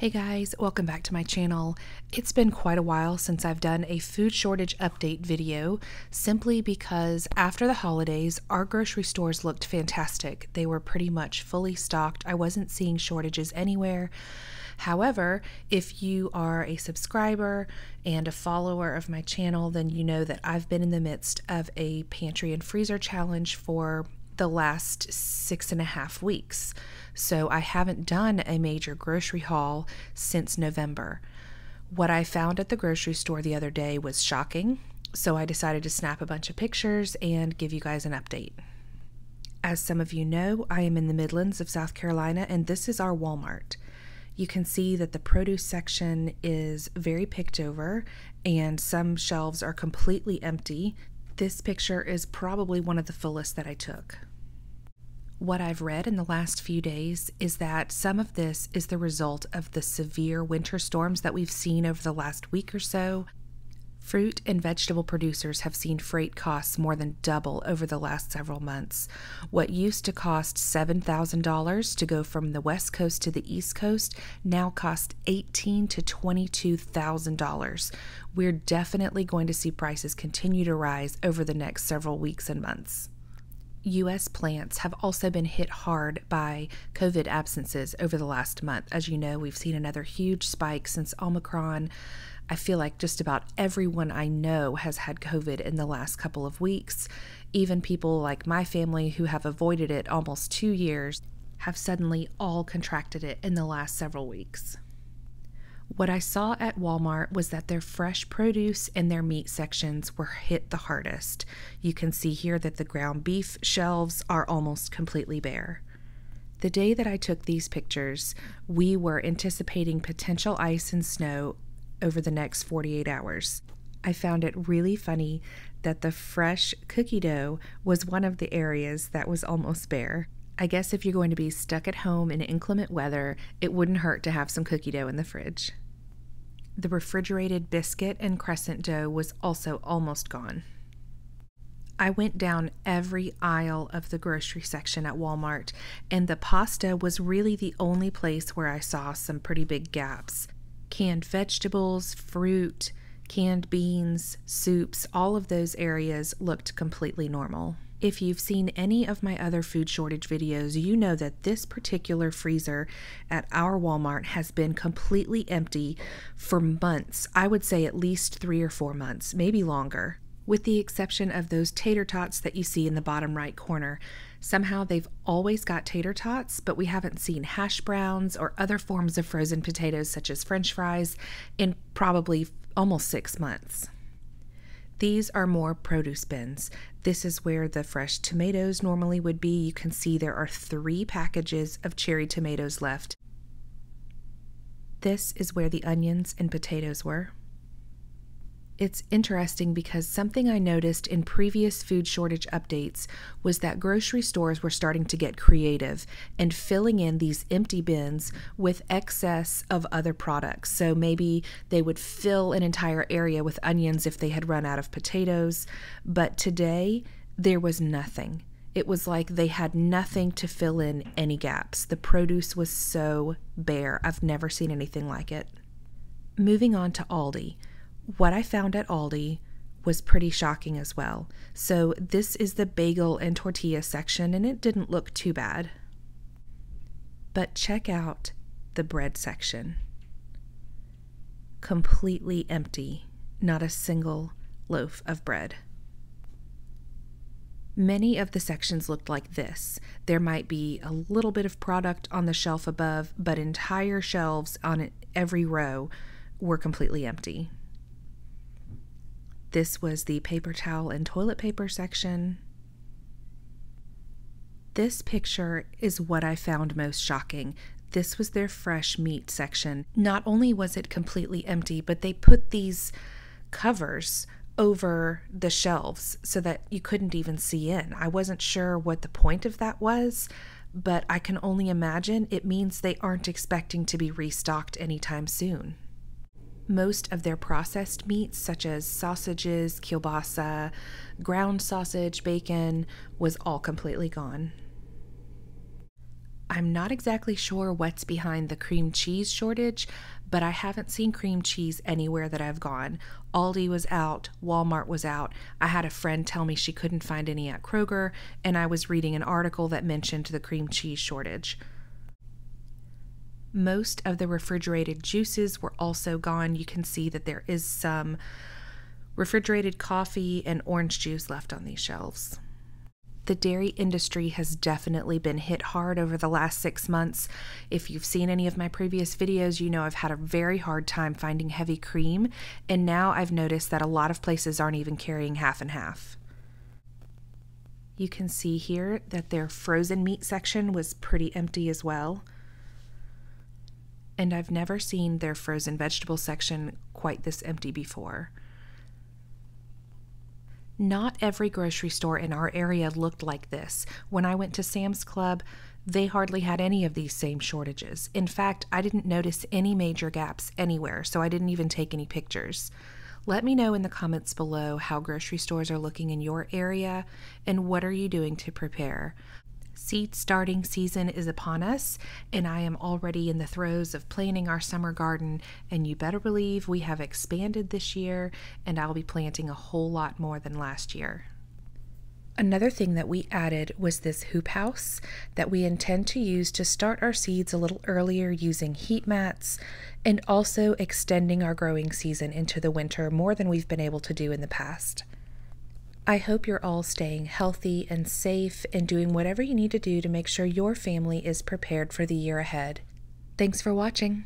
Hey guys, welcome back to my channel. It's been quite a while since I've done a food shortage update video, simply because after the holidays, our grocery stores looked fantastic. They were pretty much fully stocked. I wasn't seeing shortages anywhere. However, if you are a subscriber and a follower of my channel, then you know that I've been in the midst of a pantry and freezer challenge for the last 6.5 weeks. So I haven't done a major grocery haul since November. What I found at the grocery store the other day was shocking, so I decided to snap a bunch of pictures and give you guys an update. As some of you know, I am in the Midlands of South Carolina, and this is our Walmart. You can see that the produce section is very picked over, and some shelves are completely empty. This picture is probably one of the fullest that I took. What I've read in the last few days is that some of this is the result of the severe winter storms that we've seen over the last week or so. Fruit and vegetable producers have seen freight costs more than double over the last several months. What used to cost $7,000 to go from the West Coast to the East Coast now costs $18,000 to $22,000. We're definitely going to see prices continue to rise over the next several weeks and months. U.S. plants have also been hit hard by COVID absences over the last month. As you know, we've seen another huge spike since Omicron. I feel like just about everyone I know has had COVID in the last couple of weeks. Even people like my family who have avoided it almost 2 years have suddenly all contracted it in the last several weeks. What I saw at Walmart was that their fresh produce and their meat sections were hit the hardest. You can see here that the ground beef shelves are almost completely bare. The day that I took these pictures, we were anticipating potential ice and snow over the next 48 hours. I found it really funny that the fresh cookie dough was one of the areas that was almost bare. I guess if you're going to be stuck at home in inclement weather, it wouldn't hurt to have some cookie dough in the fridge. The refrigerated biscuit and crescent dough was also almost gone. I went down every aisle of the grocery section at Walmart, and the pasta was really the only place where I saw some pretty big gaps. Canned vegetables, fruit, canned beans, soups, all of those areas looked completely normal. If you've seen any of my other food shortage videos, you know that this particular freezer at our Walmart has been completely empty for months. I would say at least 3 or 4 months, maybe longer, with the exception of those tater tots that you see in the bottom right corner. Somehow they've always got tater tots, but we haven't seen hash browns or other forms of frozen potatoes such as French fries in probably almost 6 months. These are more produce bins. This is where the fresh tomatoes normally would be. You can see there are 3 packages of cherry tomatoes left. This is where the onions and potatoes were. It's interesting because something I noticed in previous food shortage updates was that grocery stores were starting to get creative and filling in these empty bins with excess of other products. So maybe they would fill an entire area with onions if they had run out of potatoes. But today, there was nothing. It was like they had nothing to fill in any gaps. The produce was so bare. I've never seen anything like it. Moving on to Aldi. What I found at Aldi was pretty shocking as well. So this is the bagel and tortilla section, and it didn't look too bad. But check out the bread section. Completely empty. Not a single loaf of bread. Many of the sections looked like this. There might be a little bit of product on the shelf above, but entire shelves on every row were completely empty. This was the paper towel and toilet paper section. This picture is what I found most shocking. This was their fresh meat section. Not only was it completely empty, but they put these covers over the shelves so that you couldn't even see in. I wasn't sure what the point of that was, but I can only imagine it means they aren't expecting to be restocked anytime soon. Most of their processed meats, such as sausages, kielbasa, ground sausage, bacon, was all completely gone. I'm not exactly sure what's behind the cream cheese shortage, but I haven't seen cream cheese anywhere that I've gone. Aldi was out, Walmart was out. I had a friend tell me she couldn't find any at Kroger, and I was reading an article that mentioned the cream cheese shortage. Most of the refrigerated juices were also gone. You can see that there is some refrigerated coffee and orange juice left on these shelves. The dairy industry has definitely been hit hard over the last 6 months. If you've seen any of my previous videos, you know I've had a very hard time finding heavy cream, and now I've noticed that a lot of places aren't even carrying half and half. You can see here that their frozen meat section was pretty empty as well. And I've never seen their frozen vegetable section quite this empty before. Not every grocery store in our area looked like this. When I went to Sam's Club, they hardly had any of these same shortages. In fact, I didn't notice any major gaps anywhere, so I didn't even take any pictures. Let me know in the comments below how grocery stores are looking in your area and what are you doing to prepare. Seed starting season is upon us, and I am already in the throes of planting our summer garden, and you better believe we have expanded this year, and I'll be planting a whole lot more than last year. Another thing that we added was this hoop house that we intend to use to start our seeds a little earlier using heat mats, and also extending our growing season into the winter more than we've been able to do in the past. I hope you're all staying healthy and safe and doing whatever you need to do to make sure your family is prepared for the year ahead. Thanks for watching.